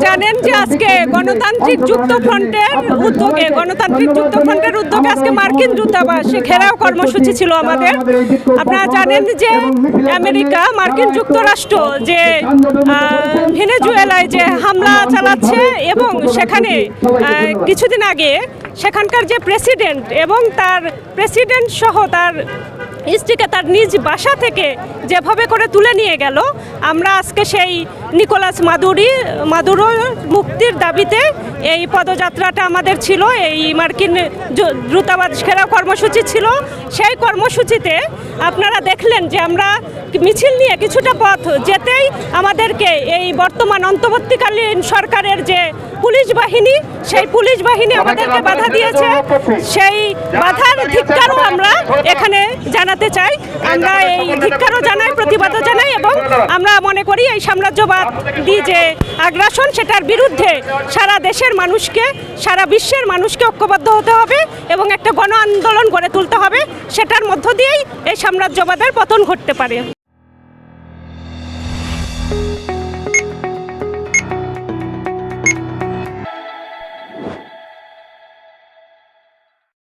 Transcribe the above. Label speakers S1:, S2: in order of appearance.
S1: জানেন যে আজকে গণতান্ত্রিক যুক্তফ্রন্টের উদ্যোগে আজকে মার্কিন দূতাবাস ঘেরাও কর্মসূচি ছিল আমাদের। আপনারা জানেন যে মার্কিন যুক্তরাষ্ট্র যে ভেনেজুয়েলায় যে হামলা চালাচ্ছে এবং সেখানে কিছুদিন আগে সেখানকার যে প্রেসিডেন্ট এবং তার প্রেসিডেন্ট সহ তার স্ত্রীকে তার নিজ বাসা থেকে যেভাবে করে তুলে নিয়ে গেল, আমরা আজকে সেই নিকোলাস মাদুরো মুক্তির দাবিতে এই পদযাত্রাটা আমাদের ছিল। এই মার্কিন দূতাবাস ঘেরাও কর্মসূচি ছিল। সেই কর্মসূচিতে আপনারা দেখলেন যে আমরা মিছিল নিয়ে কিছুটা পথ যেতেই আমাদেরকে এই বর্তমান অন্তর্বর্তীকালীন সরকারের যে পুলিশ বাহিনী, সেই পুলিশ বাহিনী আমাদেরকে বাধা দিয়েছে। সেই বাধার ধিক্কারও আমরা এখানে জানাতে চাই। আমরা এই ধিক্কারও জানাই, প্রতিবাদও জানাই এবং আমরা মনে করি এই সাম্রাজ্যবাদী যে আগ্রাসন সেটার বিরুদ্ধে সারা দেশের মানুষকে, সারা বিশ্বের মানুষকে ঐক্যবদ্ধ হতে হবে এবং একটা গণ আন্দোলন গড়ে তুলতে হবে। সেটার মধ্য দিয়েই এই সাম্রাজ্যবাদের পতন ঘটতে পারে।